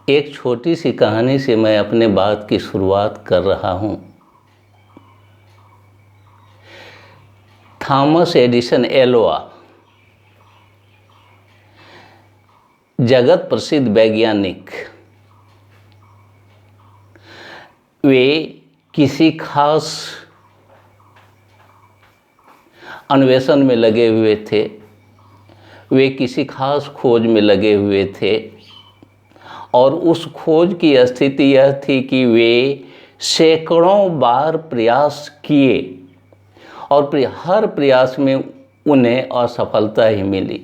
एक छोटी सी कहानी से मैं अपने बात की शुरुआत कर रहा हूँ। थॉमस एडिसन एल्वा जगत प्रसिद्ध वैज्ञानिक, वे किसी खास अन्वेषण में लगे हुए थे, वे किसी खास खोज में लगे हुए थे और उस खोज की स्थिति यह थी कि वे सैकड़ों बार प्रयास किए और हर प्रयास में उन्हें असफलता ही मिली।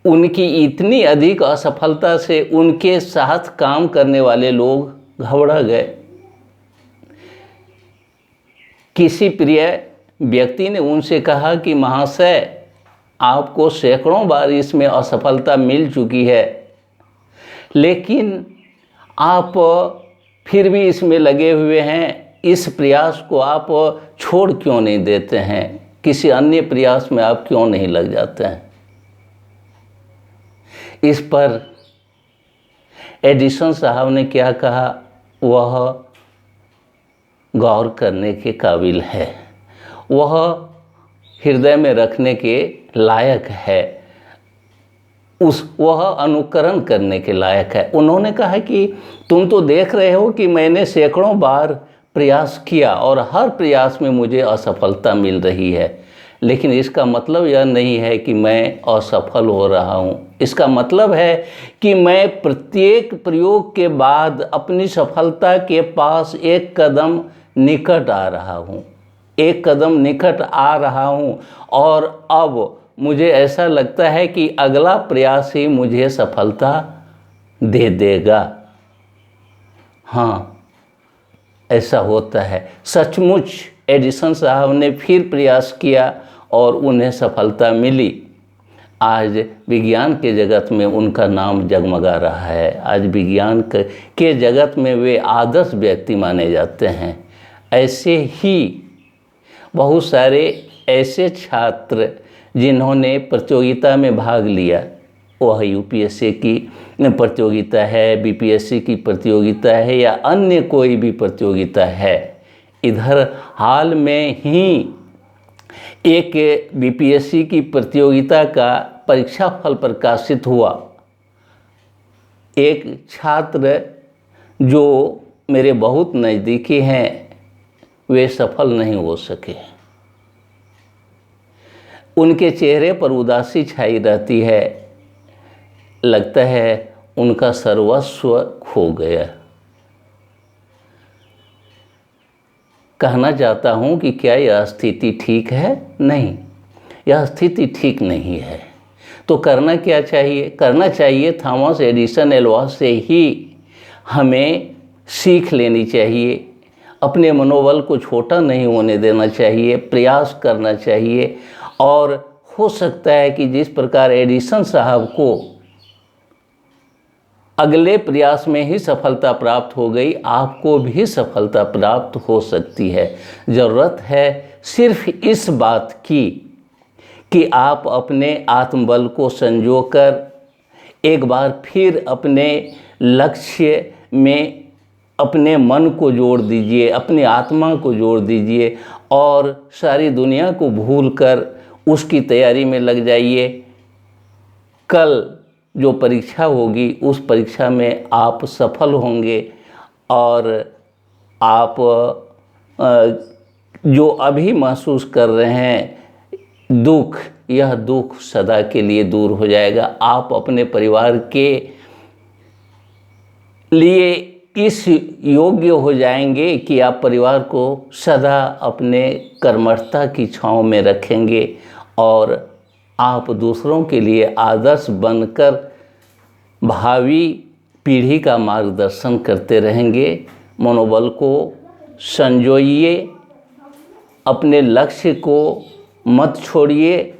उनकी इतनी अधिक असफलता से उनके साथ काम करने वाले लोग घबरा गए। किसी प्रिय व्यक्ति ने उनसे कहा कि महाशय, आपको सैकड़ों बार इसमें असफलता मिल चुकी है, लेकिन आप फिर भी इसमें लगे हुए हैं। इस प्रयास को आप छोड़ क्यों नहीं देते हैं? किसी अन्य प्रयास में आप क्यों नहीं लग जाते हैं? इस पर एडिसन साहब ने क्या कहा, वह गौर करने के काबिल है, वह हृदय में रखने के लायक है, वह अनुकरण करने के लायक है। उन्होंने कहा कि तुम तो देख रहे हो कि मैंने सैकड़ों बार प्रयास किया और हर प्रयास में मुझे असफलता मिल रही है, लेकिन इसका मतलब यह नहीं है कि मैं असफल हो रहा हूँ। इसका मतलब है कि मैं प्रत्येक प्रयोग के बाद अपनी सफलता के पास एक कदम निकट आ रहा हूँ, एक कदम निकट आ रहा हूँ और अब मुझे ऐसा लगता है कि अगला प्रयास ही मुझे सफलता दे देगा। हाँ, ऐसा होता है। सचमुच एडिसन साहब ने फिर प्रयास किया और उन्हें सफलता मिली। आज विज्ञान के जगत में उनका नाम जगमगा रहा है। आज विज्ञान के जगत में वे आदर्श व्यक्ति माने जाते हैं। ऐसे ही बहुत सारे ऐसे छात्र जिन्होंने प्रतियोगिता में भाग लिया, वह यूपीएससी की प्रतियोगिता है, बीपीएससी की प्रतियोगिता है या अन्य कोई भी प्रतियोगिता है। इधर हाल में ही एक बीपीएससी की प्रतियोगिता का परीक्षा फल प्रकाशित हुआ। एक छात्र जो मेरे बहुत नज़दीकी हैं, वे सफल नहीं हो सके। उनके चेहरे पर उदासी छाई रहती है, लगता है उनका सर्वस्व खो गया। कहना चाहता हूँ कि क्या यह स्थिति ठीक है? नहीं, यह स्थिति ठीक नहीं है। तो करना क्या चाहिए? करना चाहिए थॉमस एडिसन एल्वा से ही हमें सीख लेनी चाहिए। अपने मनोबल को छोटा नहीं होने देना चाहिए, प्रयास करना चाहिए और हो सकता है कि जिस प्रकार एडिसन साहब को अगले प्रयास में ही सफलता प्राप्त हो गई, आपको भी सफलता प्राप्त हो सकती है। ज़रूरत है सिर्फ इस बात की कि आप अपने आत्मबल को संजोकर एक बार फिर अपने लक्ष्य में अपने मन को जोड़ दीजिए, अपनी आत्मा को जोड़ दीजिए और सारी दुनिया को भूलकर उसकी तैयारी में लग जाइए। कल जो परीक्षा होगी, उस परीक्षा में आप सफल होंगे और आप जो अभी महसूस कर रहे हैं दुख, यह दुख सदा के लिए दूर हो जाएगा। आप अपने परिवार के लिए इस योग्य हो जाएंगे कि आप परिवार को सदा अपने कर्मठता की छांव में रखेंगे और आप दूसरों के लिए आदर्श बनकर भावी पीढ़ी का मार्गदर्शन करते रहेंगे। मनोबल को संजोइए, अपने लक्ष्य को मत छोड़िए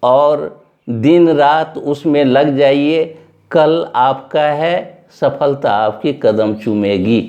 और दिन रात उसमें लग जाइए। कल आपका है, सफलता आपकी कदम चूमेगी।